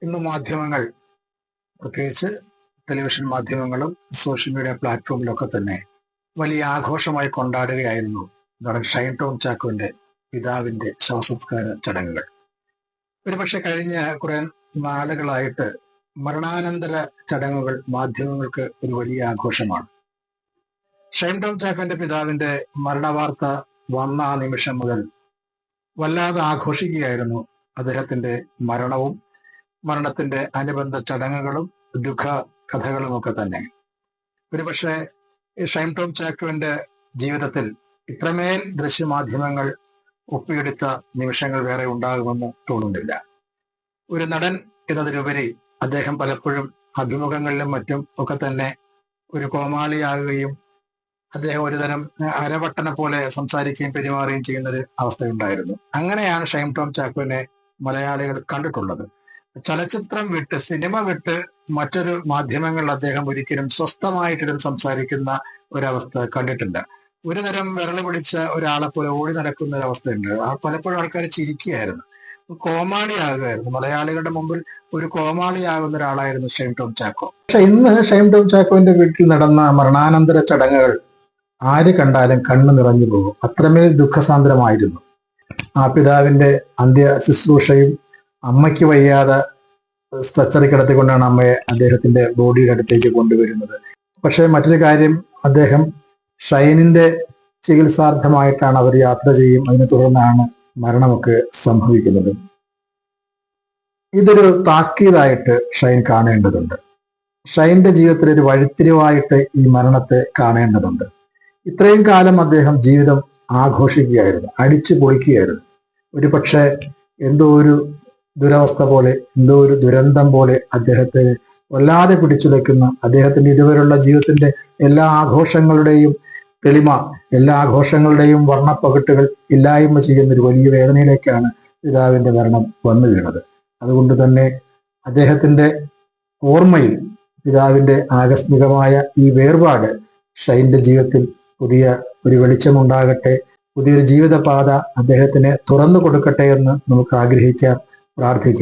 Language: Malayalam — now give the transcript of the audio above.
ഇന്ന് മാധ്യമങ്ങൾ, പ്രത്യേകിച്ച് ടെലിവിഷൻ മാധ്യമങ്ങളും സോഷ്യൽ മീഡിയ പ്ലാറ്റ്ഫോമിലൊക്കെ തന്നെ വലിയ ആഘോഷമായി കൊണ്ടാടുകയായിരുന്നു നടൻ ഷൈൻ ടോം ചാക്കോന്റെ പിതാവിന്റെ ശവസംസ്കാര ചടങ്ങുകൾ. ഒരുപക്ഷെ കഴിഞ്ഞ കുറെ നാളുകളായിട്ട് മരണാനന്തര ചടങ്ങുകൾ മാധ്യമങ്ങൾക്ക് ഒരു വലിയ ആഘോഷമാണ്. ഷൈൻ ടോം ചാക്കോന്റെ പിതാവിന്റെ മരണവാർത്ത വന്ന ആ നിമിഷം മുതൽ വല്ലാതെ ആഘോഷിക്കുകയായിരുന്നു അദ്ദേഹത്തിന്റെ മരണവും മരണത്തിന്റെ അനുബന്ധ ചടങ്ങുകളും ദുഃഖ കഥകളും ഒക്കെ തന്നെ. ഒരുപക്ഷെ ഷൈൻ ടോം ചാക്കോന്റെ ജീവിതത്തിൽ ഇത്രമേൽ ദൃശ്യമാധ്യമങ്ങൾ ഒപ്പിയെടുത്ത നിമിഷങ്ങൾ വേറെ ഉണ്ടാകുമെന്ന് തോന്നുന്നില്ല. ഒരു നടൻ എന്നതിലുപരി അദ്ദേഹം പലപ്പോഴും അഭിമുഖങ്ങളിലും മറ്റും ഒക്കെ തന്നെ ഒരു കോമാളിയാകുകയും അദ്ദേഹം ഒരുതരം അരവട്ടനെ പോലെ സംസാരിക്കുകയും പെരുമാറുകയും ചെയ്യുന്നൊരു അവസ്ഥയുണ്ടായിരുന്നു. അങ്ങനെയാണ് ഷൈൻ ടോം ചാക്കോനെ മലയാളികൾ കണ്ടിട്ടുള്ളത്. ചലച്ചിത്രം വിട്ട്, സിനിമ വിട്ട് മറ്റൊരു മാധ്യമങ്ങളിൽ അദ്ദേഹം ഒരിക്കലും സ്വസ്ഥമായിട്ടിരുന്ന് സംസാരിക്കുന്ന ഒരവസ്ഥ കണ്ടിട്ടില്ല. ഒരുതരം വിരളി പിടിച്ച ഒരാളെ പോലെ ഓടി നടക്കുന്ന ഒരവസ്ഥയുണ്ട്. പലപ്പോഴും ആൾക്കാർ ചിരിക്കുകയായിരുന്നു, കോമാളിയാകുമായിരുന്നു. മലയാളികളുടെ മുമ്പിൽ ഒരു കോമാളിയാകുന്ന ഒരാളായിരുന്നു ഷൈൻ ടോം ചാക്കോ. പക്ഷെ ഇന്ന് ഷൈൻ ടോം ചാക്കോന്റെ വീട്ടിൽ നടന്ന മരണാനന്തര ചടങ്ങുകൾ ആര് കണ്ടാലും കണ്ണു നിറഞ്ഞു പോകും. അത്രമേൽ ദുഃഖസാന്ദ്രമായിരുന്നു. ആ പിതാവിന്റെ അന്ത്യ ശുശ്രൂഷയും അമ്മയ്ക്ക് വയ്യാതെ സ്ട്രെച്ചറിൽ കിടത്തിക്കൊണ്ടാണ് അമ്മയെ അദ്ദേഹത്തിന്റെ ബോഡിയുടെ അടുത്തേക്ക് കൊണ്ടുവരുന്നത്. പക്ഷെ മറ്റൊരു കാര്യം, അദ്ദേഹം ഷൈനിന്റെ ചികിത്സാർത്ഥമായിട്ടാണ് അവർ യാത്ര ചെയ്യും. അതിനെ തുടർന്നാണ് മരണമൊക്കെ സംഭവിക്കുന്നത്. ഇതൊരു താക്കീതായിട്ട് ഷൈൻ കാണേണ്ടതുണ്ട്. ഷൈന്റെ ജീവിതത്തിൽ ഒരു വഴിത്തിരിവായിട്ട് ഈ മരണത്തെ കാണേണ്ടതുണ്ട്. ഇത്രയും കാലം അദ്ദേഹം ജീവിതം ആഘോഷിക്കുകയായിരുന്നു, അടിച്ചു പൊളിക്കുകയായിരുന്നു. ഒരു പക്ഷേ എന്തോ ഒരു ദുരവസ്ഥ പോലെ, എന്തോ ഒരു ദുരന്തം പോലെ അദ്ദേഹത്തെ വല്ലാതെ പിടിച്ചുലയ്ക്കുന്ന, അദ്ദേഹത്തിന്റെ ഇതുവരെയുള്ള ജീവിതത്തിന്റെ എല്ലാ ആഘോഷങ്ങളുടെയും തെളിമ, എല്ലാ ആഘോഷങ്ങളുടെയും വർണ്ണപ്പകിട്ടുകൾ ഇല്ലായ്മ ചെയ്യുന്ന ഒരു വലിയ വേദനയിലേക്കാണ് പിതാവിന്റെ മരണം വന്നു വീണത്. അതുകൊണ്ട് തന്നെ അദ്ദേഹത്തിന്റെ ഓർമ്മയിൽ പിതാവിന്റെ ആകസ്മികമായ ഈ വേർപാട് ഷൈന്റെ ജീവിതത്തിൽ പുതിയ ഒരു വെളിച്ചമുണ്ടാകട്ടെ, പുതിയൊരു ജീവിതപാത അദ്ദേഹത്തിന് തുറന്നു കൊടുക്കട്ടെ എന്ന് നമുക്ക് ആഗ്രഹിക്കാം, പ്രാർത്ഥിക്കാം.